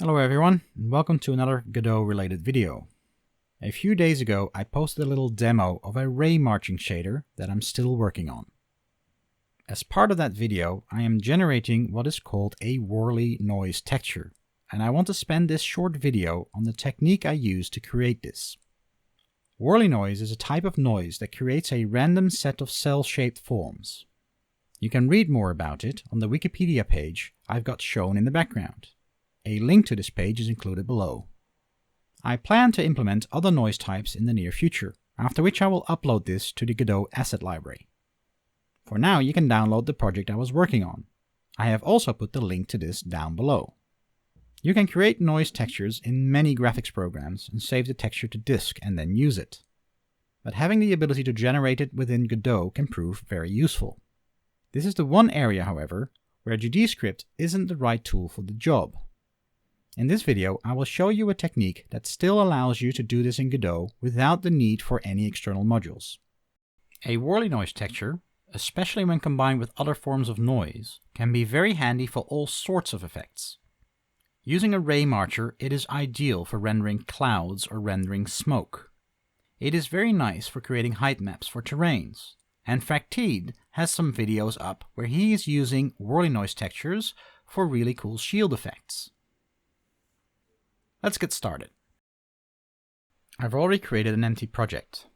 Hello everyone, and welcome to another Godot related video. A few days ago I posted a little demo of a raymarching shader that I'm still working on. As part of that video I am generating what is called a Worley noise texture, and I want to spend this short video on the technique I use to create this. Worley noise is a type of noise that creates a random set of cell-shaped forms. You can read more about it on the Wikipedia page I've got shown in the background. A link to this page is included below. I plan to implement other noise types in the near future, after which I will upload this to the Godot asset library. For now you can download the project I was working on. I have also put the link to this down below. You can create noise textures in many graphics programs and save the texture to disk and then use it. But having the ability to generate it within Godot can prove very useful. This is the one area, however, where GDScript isn't the right tool for the job. In this video, I will show you a technique that still allows you to do this in Godot without the need for any external modules. A Worley noise texture, especially when combined with other forms of noise, can be very handy for all sorts of effects. Using a raymarcher, it is ideal for rendering clouds or rendering smoke. It is very nice for creating height maps for terrains, and Fractide has some videos up where he is using Worley noise textures for really cool shield effects. Let's get started. I've already created an empty project.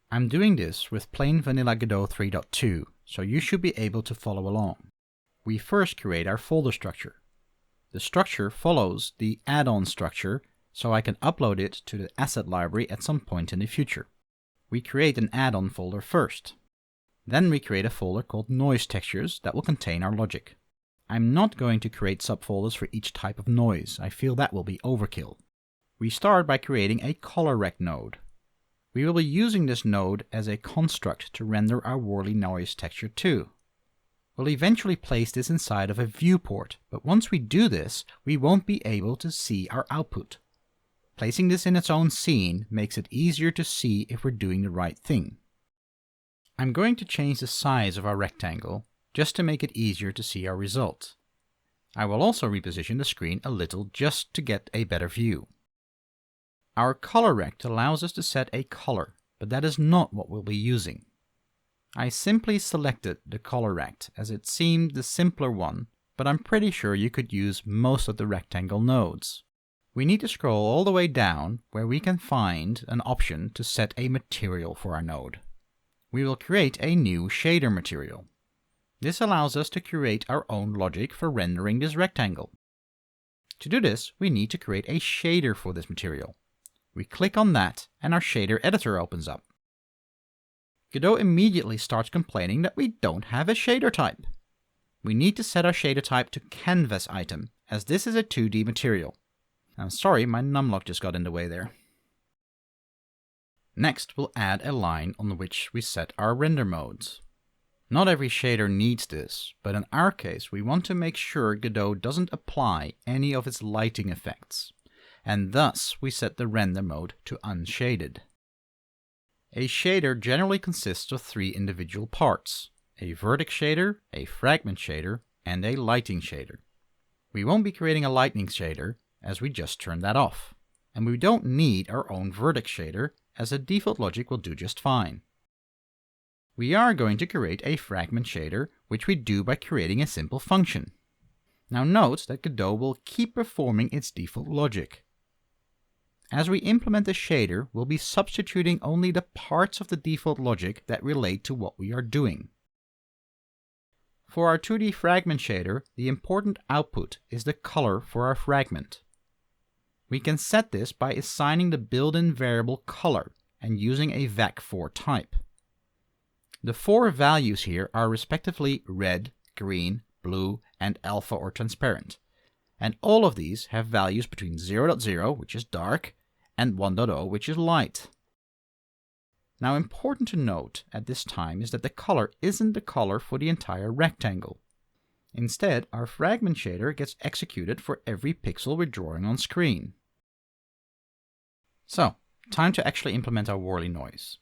I'm doing this with plain vanilla Godot 3.2, so you should be able to follow along. We first create our folder structure. The structure follows the add-on structure, so I can upload it to the asset library at some point in the future. We create an add-on folder first. Then we create a folder called noise textures that will contain our logic. I'm not going to create subfolders for each type of noise. I feel that will be overkill. We start by creating a color rect node. We will be using this node as a construct to render our Worley noise texture too. We'll eventually place this inside of a viewport, but once we do this, we won't be able to see our output. Placing this in its own scene makes it easier to see if we're doing the right thing. I'm going to change the size of our rectangle just to make it easier to see our result. I will also reposition the screen a little just to get a better view. Our color rect allows us to set a color, but that is not what we'll be using. I simply selected the color rect as it seemed the simpler one, but I'm pretty sure you could use most of the rectangle nodes. We need to scroll all the way down where we can find an option to set a material for our node. We will create a new shader material. This allows us to create our own logic for rendering this rectangle. To do this, we need to create a shader for this material. We click on that and our shader editor opens up. Godot immediately starts complaining that we don't have a shader type. We need to set our shader type to canvas item, as this is a 2D material. I'm sorry, my numlock just got in the way there. Next, we'll add a line on which we set our render modes. Not every shader needs this, but in our case we want to make sure Godot doesn't apply any of its lighting effects, and thus we set the render mode to unshaded. A shader generally consists of 3 individual parts: a vertex shader, a fragment shader, and a lighting shader. We won't be creating a lighting shader as we just turned that off, and we don't need our own vertex shader as the default logic will do just fine. We are going to create a fragment shader, which we do by creating a simple function. Now note that Godot will keep performing its default logic. As we implement the shader, we'll be substituting only the parts of the default logic that relate to what we are doing. For our 2D fragment shader, the important output is the color for our fragment. We can set this by assigning the built-in variable color and using a vac4 type. The 4 values here are respectively red, green, blue, and alpha or transparent, and all of these have values between 0.0, which is dark, and 1.0, which is light. Now important to note at this time is that the color isn't the color for the entire rectangle. Instead, our fragment shader gets executed for every pixel we're drawing on screen. So, time to actually implement our Worley noise.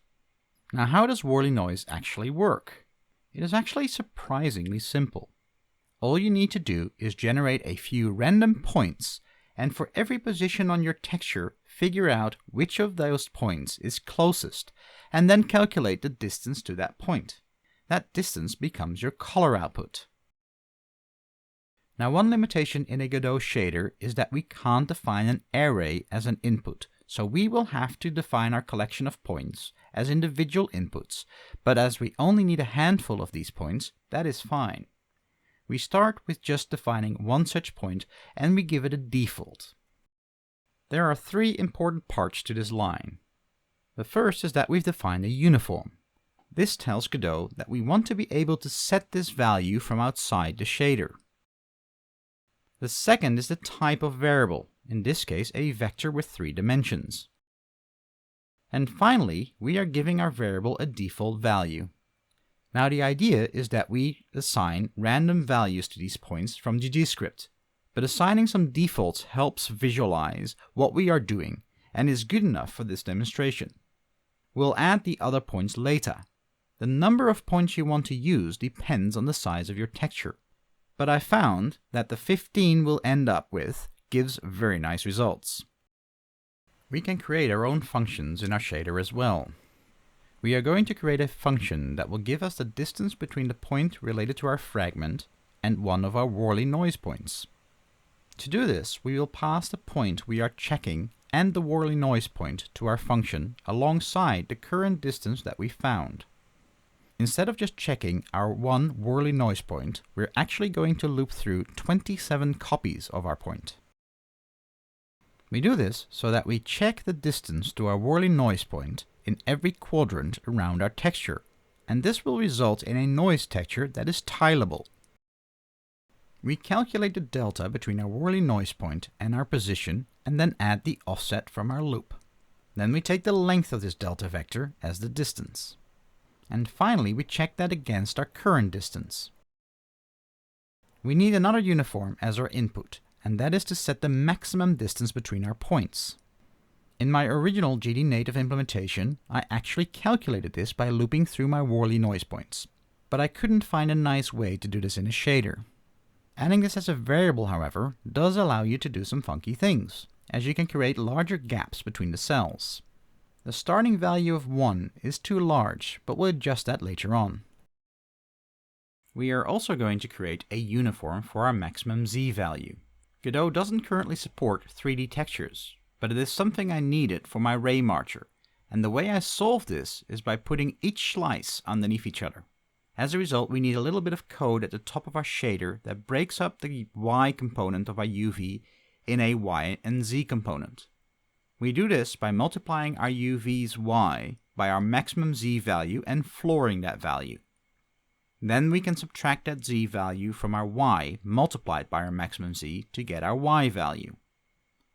Now, how does Worley noise actually work? It is actually surprisingly simple. All you need to do is generate a few random points and for every position on your texture, figure out which of those points is closest, and then calculate the distance to that point. That distance becomes your color output. Now, one limitation in a Godot shader is that we can't define an array as an input, so we will have to define our collection of points as individual inputs, but as we only need a handful of these points, that is fine. We start with just defining one such point and we give it a default. There are three important parts to this line. The first is that we've defined a uniform. This tells Godot that we want to be able to set this value from outside the shader. The second is the type of variable, in this case a vector with 3 dimensions. And finally, we are giving our variable a default value. Now the idea is that we assign random values to these points from the GGScript, but assigning some defaults helps visualize what we are doing and is good enough for this demonstration. We'll add the other points later. The number of points you want to use depends on the size of your texture, but I found that the 15 we'll end up with gives very nice results. We can create our own functions in our shader as well. We are going to create a function that will give us the distance between the point related to our fragment and one of our Worley noise points. To do this, we will pass the point we are checking and the Worley noise point to our function alongside the current distance that we found. Instead of just checking our one Worley noise point, we're actually going to loop through 27 copies of our point. We do this so that we check the distance to our Worley noise point in every quadrant around our texture, and this will result in a noise texture that is tileable. We calculate the delta between our Worley noise point and our position, and then add the offset from our loop. Then we take the length of this delta vector as the distance. And finally, we check that against our current distance. We need another uniform as our input, and that is to set the maximum distance between our points. In my original GD native implementation, I actually calculated this by looping through my Worley noise points, but I couldn't find a nice way to do this in a shader. Adding this as a variable, however, does allow you to do some funky things, as you can create larger gaps between the cells. The starting value of 1 is too large, but we'll adjust that later on. We are also going to create a uniform for our maximum Z value. Godot doesn't currently support 3D textures, but it is something I needed for my raymarcher, and the way I solve this is by putting each slice underneath each other. As a result, we need a little bit of code at the top of our shader that breaks up the Y component of our UV in a Y and Z component. We do this by multiplying our UV's Y by our maximum Z value and flooring that value. Then we can subtract that Z value from our Y multiplied by our maximum Z to get our Y value.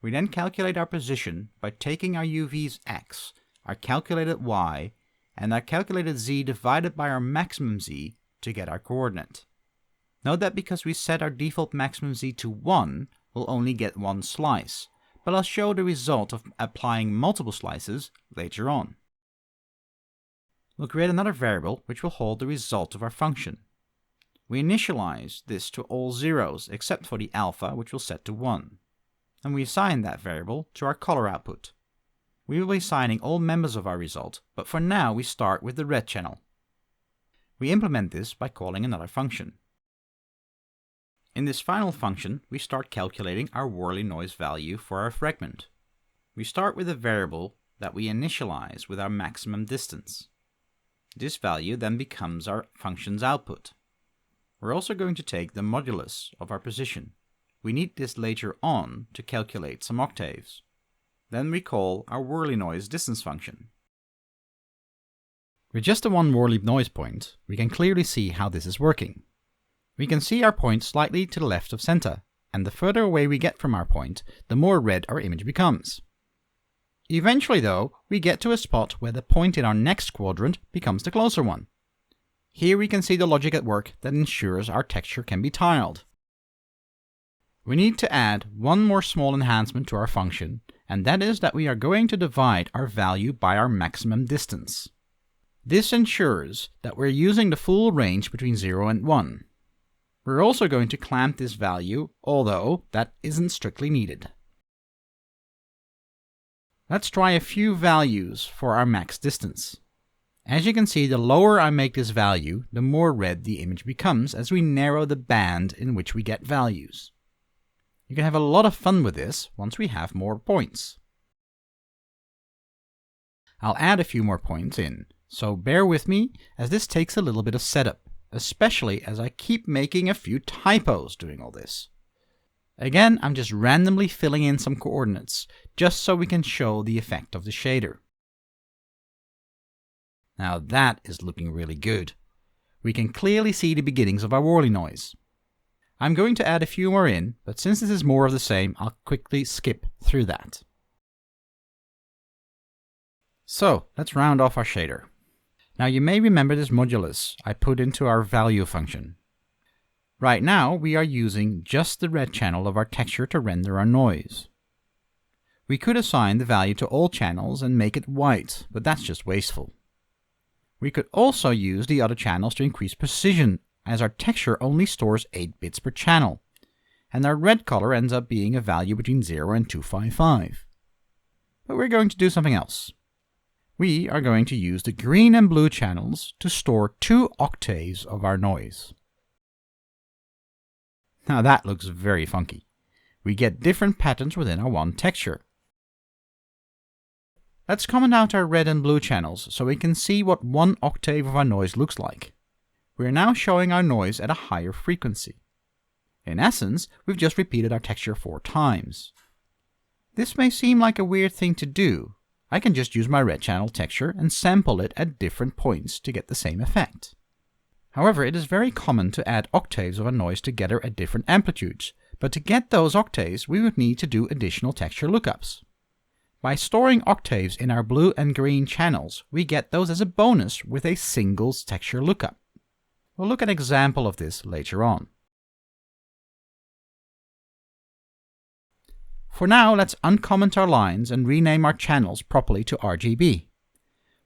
We then calculate our position by taking our UV's X, our calculated Y, and our calculated Z divided by our maximum Z to get our coordinate. Note that because we set our default maximum Z to 1, we'll only get one slice, but I'll show the result of applying multiple slices later on. We'll create another variable which will hold the result of our function. We initialize this to all zeros except for the alpha, which we'll set to 1. And we assign that variable to our color output. We will be assigning all members of our result, but for now we start with the red channel. We implement this by calling another function. In this final function, we start calculating our Worley noise value for our fragment. We start with a variable that we initialize with our maximum distance. This value then becomes our function's output. We're also going to take the modulus of our position. We need this later on to calculate some octaves. Then we call our Worley noise distance function. With just the one Worley noise point, we can clearly see how this is working. We can see our point slightly to the left of center, and the further away we get from our point, the more red our image becomes. Eventually though, we get to a spot where the point in our next quadrant becomes the closer one. Here we can see the logic at work that ensures our texture can be tiled. We need to add one more small enhancement to our function, and that is that we are going to divide our value by our maximum distance. This ensures that we're using the full range between 0 and 1. We're also going to clamp this value, although that isn't strictly needed. Let's try a few values for our max distance. As you can see, the lower I make this value, the more red the image becomes as we narrow the band in which we get values. You can have a lot of fun with this once we have more points. I'll add a few more points in, so bear with me as this takes a little bit of setup, especially as I keep making a few typos doing all this. Again, I'm just randomly filling in some coordinates, just so we can show the effect of the shader. Now that is looking really good. We can clearly see the beginnings of our Worley noise. I'm going to add a few more in, but since this is more of the same, I'll quickly skip through that. So, let's round off our shader. Now you may remember this modulus I put into our value function. Right now, we are using just the red channel of our texture to render our noise. We could assign the value to all channels and make it white, but that's just wasteful. We could also use the other channels to increase precision, as our texture only stores 8 bits per channel, and our red color ends up being a value between 0 and 255. But we're going to do something else. We are going to use the green and blue channels to store 2 octaves of our noise. Now that looks very funky. We get different patterns within our one texture. Let's comment out our red and blue channels so we can see what 1 octave of our noise looks like. We are now showing our noise at a higher frequency. In essence, we've just repeated our texture 4 times. This may seem like a weird thing to do. I can just use my red channel texture and sample it at different points to get the same effect. However, it is very common to add octaves of a noise together at different amplitudes, but to get those octaves we would need to do additional texture lookups. By storing octaves in our blue and green channels, we get those as a bonus with a single texture lookup. We'll look at an example of this later on. For now, let's uncomment our lines and rename our channels properly to RGB.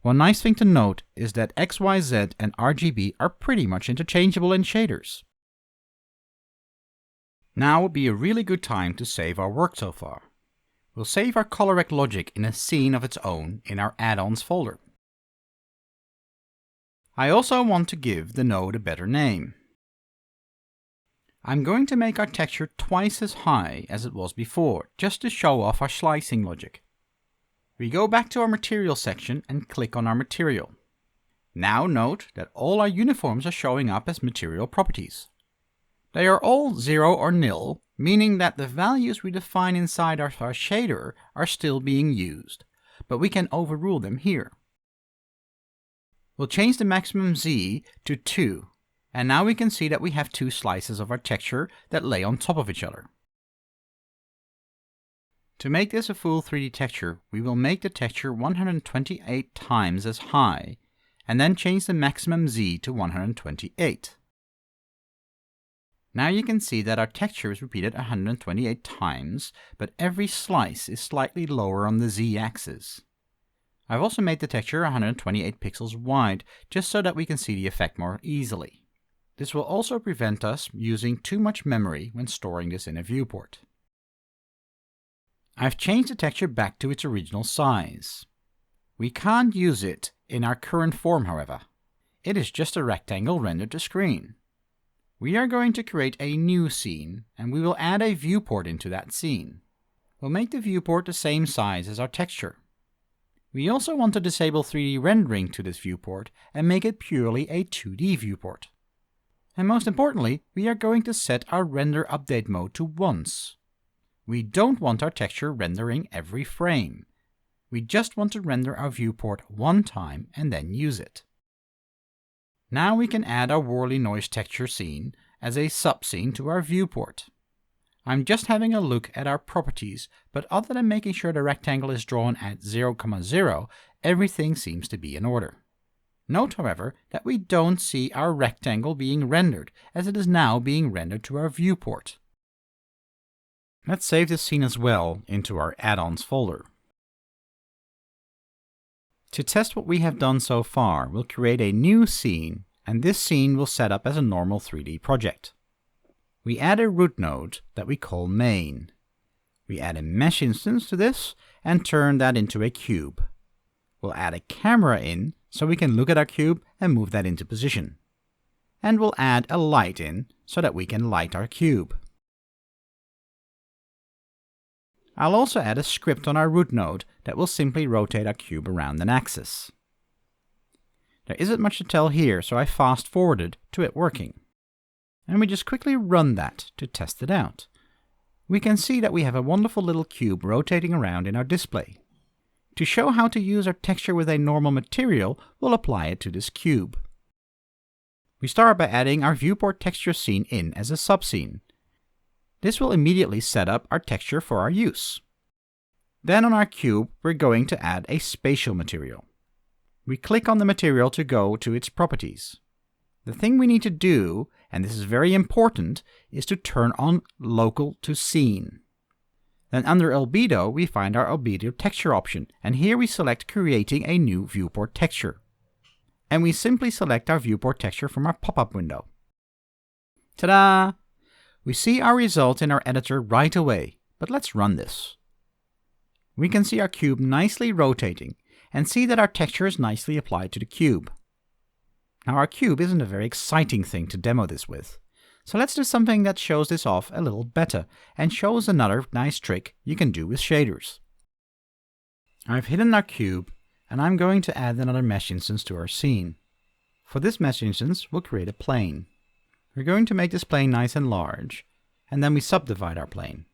One nice thing to note is that XYZ and RGB are pretty much interchangeable in shaders. Now would be a really good time to save our work so far. We'll save our color logic in a scene of its own in our add-ons folder. I also want to give the node a better name. I'm going to make our texture twice as high as it was before, just to show off our slicing logic. We go back to our material section and click on our material. Now note that all our uniforms are showing up as material properties. They are all 0 or nil, meaning that the values we define inside our shader are still being used, but we can overrule them here. We'll change the maximum Z to 2, and now we can see that we have 2 slices of our texture that lay on top of each other. To make this a full 3D texture, we will make the texture 128 times as high, and then change the maximum Z to 128. Now you can see that our texture is repeated 128 times, but every slice is slightly lower on the Z-axis. I've also made the texture 128 pixels wide, just so that we can see the effect more easily. This will also prevent us using too much memory when storing this in a viewport. I've changed the texture back to its original size. We can't use it in our current form, however. It is just a rectangle rendered to screen. We are going to create a new scene, and we will add a viewport into that scene. We'll make the viewport the same size as our texture. We also want to disable 3D rendering to this viewport and make it purely a 2D viewport. And most importantly, we are going to set our render update mode to once. We don't want our texture rendering every frame. We just want to render our viewport one time and then use it. Now we can add our Worley noise texture scene as a subscene to our viewport. I'm just having a look at our properties, but other than making sure the rectangle is drawn at 0, 0, everything seems to be in order. Note, however, that we don't see our rectangle being rendered, as it is now being rendered to our viewport. Let's save this scene as well into our add-ons folder. To test what we have done so far, we'll create a new scene, and this scene will set up as a normal 3D project. We add a root node that we call main. We add a mesh instance to this and turn that into a cube. We'll add a camera in so we can look at our cube and move that into position. And we'll add a light in so that we can light our cube. I'll also add a script on our root node that will simply rotate our cube around an axis. There isn't much to tell here, so I fast forwarded to it working. And we just quickly run that to test it out. We can see that we have a wonderful little cube rotating around in our display. To show how to use our texture with a normal material, we'll apply it to this cube. We start by adding our viewport texture scene in as a subscene. This will immediately set up our texture for our use. Then on our cube, we're going to add a spatial material. We click on the material to go to its properties. The thing we need to do, and this is very important, is to turn on local to scene. Then under albedo, we find our albedo texture option, and here we select creating a new viewport texture. And we simply select our viewport texture from our pop-up window. Ta-da! We see our result in our editor right away, but let's run this. We can see our cube nicely rotating, and see that our texture is nicely applied to the cube. Now our cube isn't a very exciting thing to demo this with, so let's do something that shows this off a little better, and shows another nice trick you can do with shaders. I've hidden our cube, and I'm going to add another mesh instance to our scene. For this mesh instance, we'll create a plane. We're going to make this plane nice and large, and then we subdivide our plane.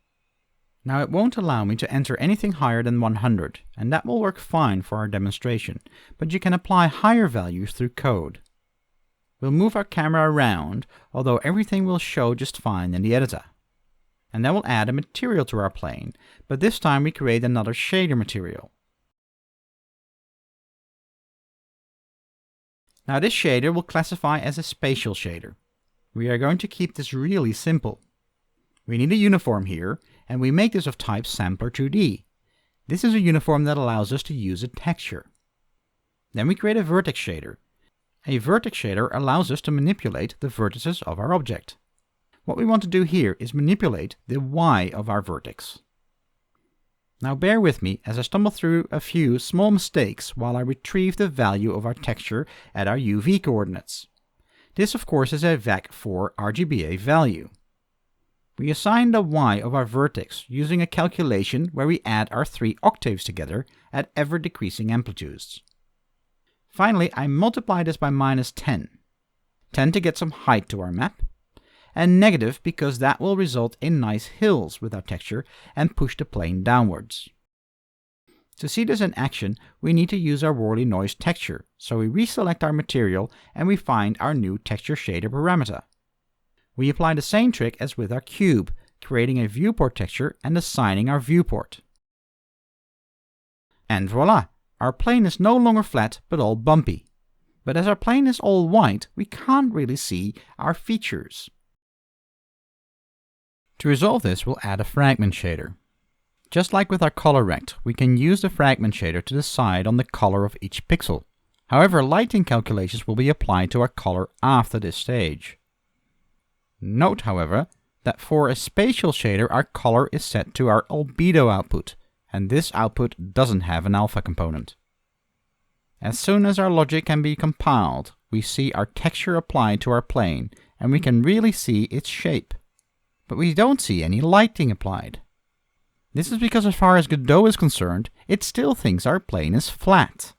Now it won't allow me to enter anything higher than 100, and that will work fine for our demonstration, but you can apply higher values through code. We'll move our camera around, although everything will show just fine in the editor. And then we'll add a material to our plane, but this time we create another shader material. Now this shader will classify as a spatial shader. We are going to keep this really simple. We need a uniform here, and we make this of type sampler2D. This is a uniform that allows us to use a texture. Then we create a vertex shader. A vertex shader allows us to manipulate the vertices of our object. What we want to do here is manipulate the Y of our vertex. Now bear with me as I stumble through a few small mistakes while I retrieve the value of our texture at our UV coordinates. This of course is a VAC4 RGBA value. We assign the Y of our vertex using a calculation where we add our 3 octaves together at ever-decreasing amplitudes. Finally, I multiply this by -10. 10 to get some height to our map, and negative because that will result in nice hills with our texture and push the plane downwards. To see this in action, we need to use our Worley noise texture, so we reselect our material and we find our new texture shader parameter. We apply the same trick as with our cube, creating a viewport texture and assigning our viewport. And voila! Our plane is no longer flat, but all bumpy. But as our plane is all white, we can't really see our features. To resolve this, we'll add a fragment shader. Just like with our color rect, we can use the fragment shader to decide on the color of each pixel. However, lighting calculations will be applied to our color after this stage. Note, however, that for a spatial shader, our color is set to our albedo output, and this output doesn't have an alpha component. As soon as our logic can be compiled, we see our texture applied to our plane, and we can really see its shape. But we don't see any lighting applied. This is because as far as Godot is concerned, it still thinks our plane is flat.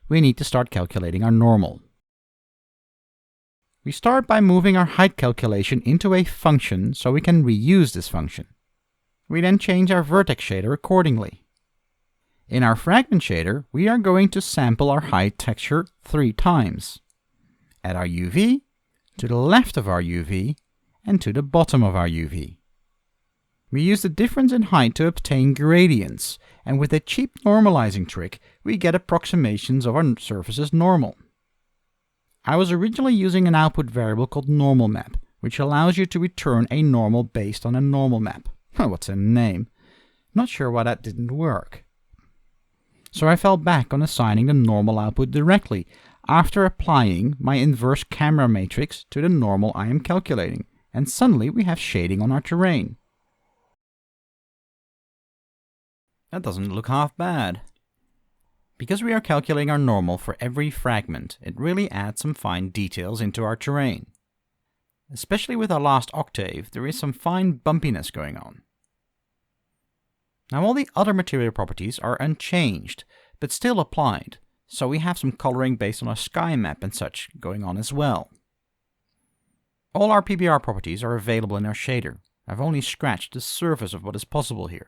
We need to start calculating our normal. We start by moving our height calculation into a function so we can reuse this function. We then change our vertex shader accordingly. In our fragment shader, we are going to sample our height texture 3 times. At our UV, to the left of our UV, and to the bottom of our UV. We use the difference in height to obtain gradients, and with a cheap normalizing trick, we get approximations of our surface's normal. I was originally using an output variable called normal map, which allows you to return a normal based on a normal map. What's a name? Not sure why that didn't work. So I fell back on assigning the normal output directly, after applying my inverse camera matrix to the normal I am calculating, and suddenly we have shading on our terrain. that doesn't look half bad. Because we are calculating our normal for every fragment, it really adds some fine details into our terrain. Especially with our last octave, there is some fine bumpiness going on. Now all the other material properties are unchanged, but still applied, so we have some coloring based on our sky map and such going on as well. All our PBR properties are available in our shader. I've only scratched the surface of what is possible here.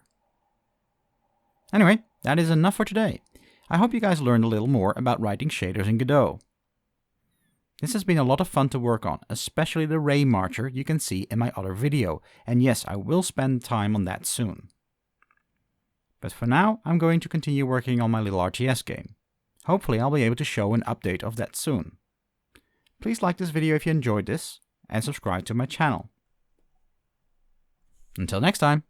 Anyway, that is enough for today. I hope you guys learned a little more about writing shaders in Godot. This has been a lot of fun to work on, especially the raymarcher you can see in my other video, and yes, I will spend time on that soon. But for now, I'm going to continue working on my little RTS game. Hopefully I'll be able to show an update of that soon. Please like this video if you enjoyed this, and subscribe to my channel. Until next time!